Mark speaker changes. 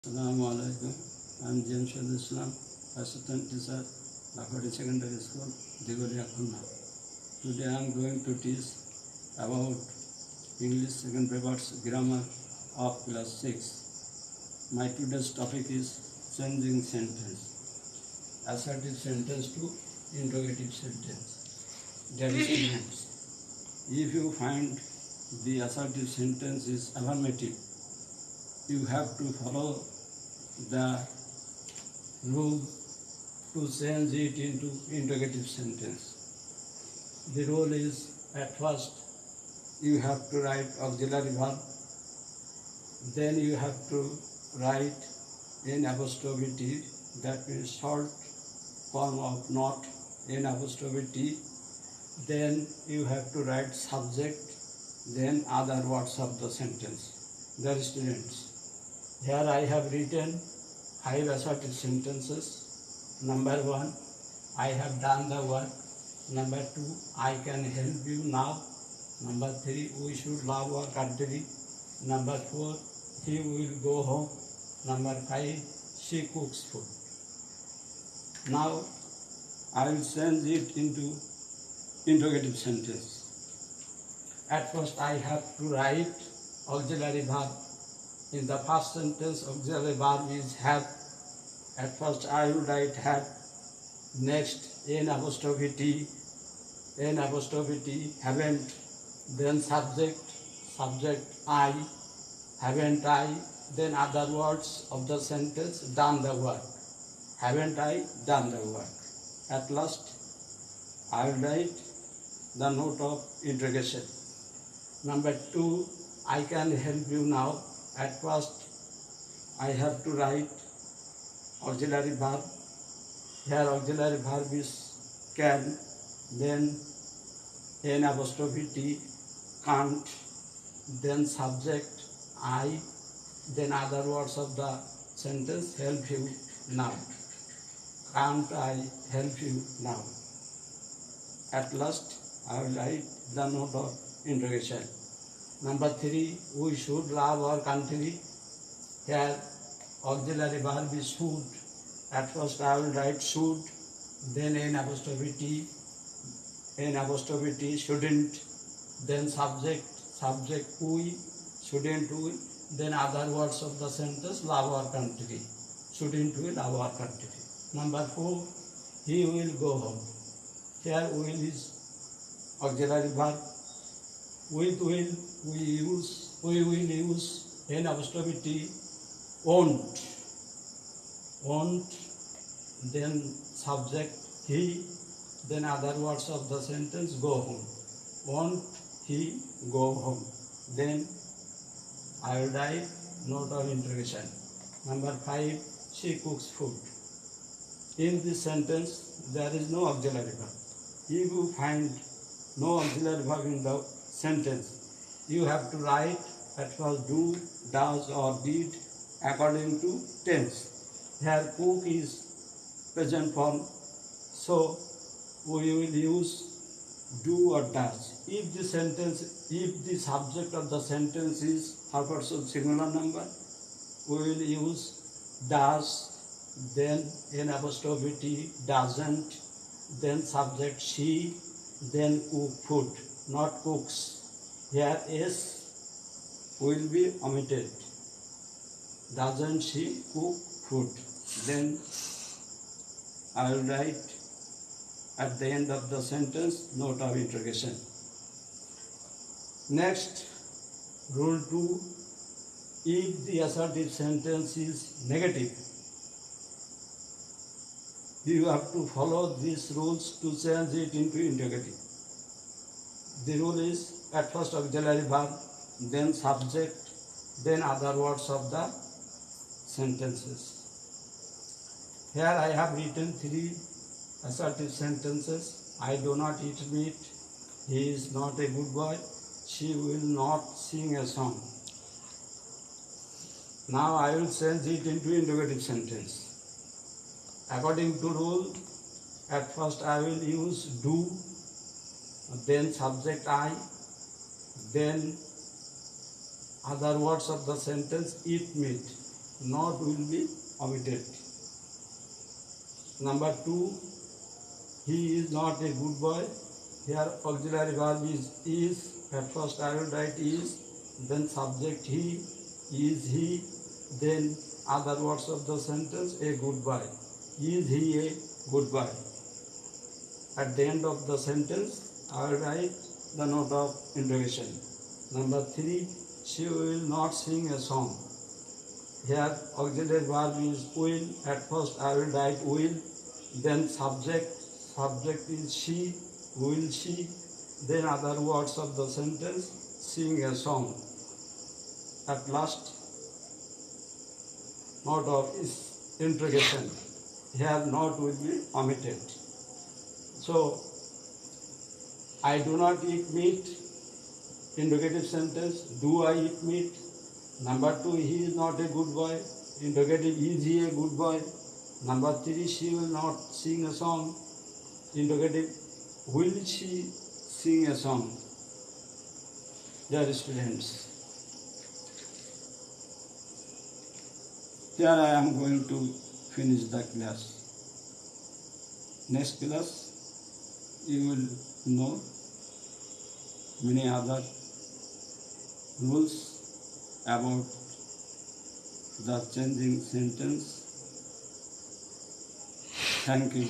Speaker 1: Assalamu alaikum. I'm Jamshad Islam, Assistant Teacher, Lakodi Secondary School, Digori Akunna. Today I'm going to teach about English second papers grammar of class 6. My today's topic is changing sentence. Assertive sentence to interrogative sentence. Dear students, if you find the assertive sentence is affirmative, you have to follow the rule to change it into interrogative sentence. The rule is, at first you have to write auxiliary verb, then you have to write an apostrophe T, that means short form of not an apostrophe T, then you have to write subject, then other words of the sentence. Dear students, here I have written 5 assertive sentences. Number 1, I have done the work. Number 2, I can help you now. Number 3, we should love our country. Number 4, he will go home. Number 5, she cooks food. Now I will change it into interrogative sentence. At first I have to write auxiliary verb. In the first sentence, auxiliary verb is have. At first I will write have. Next, an apostrophe T, haven't. Then subject I, haven't I. Then other words of the sentence, done the work. Haven't I done the work? At last, I will write the note of interrogation. Number 2, I can help you now. At first, I have to write auxiliary verb. Here auxiliary verb is can, then an apostrophe T, can't, then subject I, then other words of the sentence, help you now. Can't I help you now? At last, I will write the note of interrogation. Number 3, we should love our country. Here, auxiliary verb is should. At first, I will write should, then an apostrophe T, shouldn't, then subject we, shouldn't we, then other words of the sentence, love our country. Shouldn't we love our country? Number 4, he will go home. Here, will is auxiliary verb. With will, we will use an apostrophe T, won't, then subject he, then other words of the sentence, go home. Won't he go home? Then I will write note of interrogation. Number 5, she cooks food. In this sentence, there is no auxiliary verb. If you find no auxiliary verb in the sentence, you have to write at first do, does or did according to tense. Here cook is present form, so we will use do or does. If the subject of the sentence is third person singular number, we will use does, then an apostrophe T, doesn't, then subject she, then cook food, not cooks. Here S will be omitted. Doesn't she cook food? Then I will write at the end of the sentence note of interrogation. Next, rule 2, if the assertive sentence is negative, you have to follow these rules to change it into interrogative. The rule is at first auxiliary verb, then subject, then other words of the sentences. Here I have written 3 assertive sentences. I do not eat meat. He is not a good boy. She will not sing a song. Now I will change it into interrogative sentence. According to rule, at first I will use do, then subject I, then other words of the sentence, eat meat. not will be omitted. Number 2, he is not a good boy. Here auxiliary verb is. At first I will write is, then subject he, is he, then other words of the sentence, a good boy. Is he a good boy? At the end of the sentence, I will write the note of interrogation. Number 3, she will not sing a song. Here auxiliary verb is will. At first I will write will, then subject is she, will she, then other words of the sentence, sing a song. At last, note of is interrogation. Here note will be omitted. So, I do not eat meat, interrogative sentence, do I eat meat? Number 2, he is not a good boy, interrogative, is he a good boy? Number 3, she will not sing a song, interrogative, will she sing a song? Dear students, here I am going to finish the class. Next class, you will know many other rules about the changing sentence. Thank you.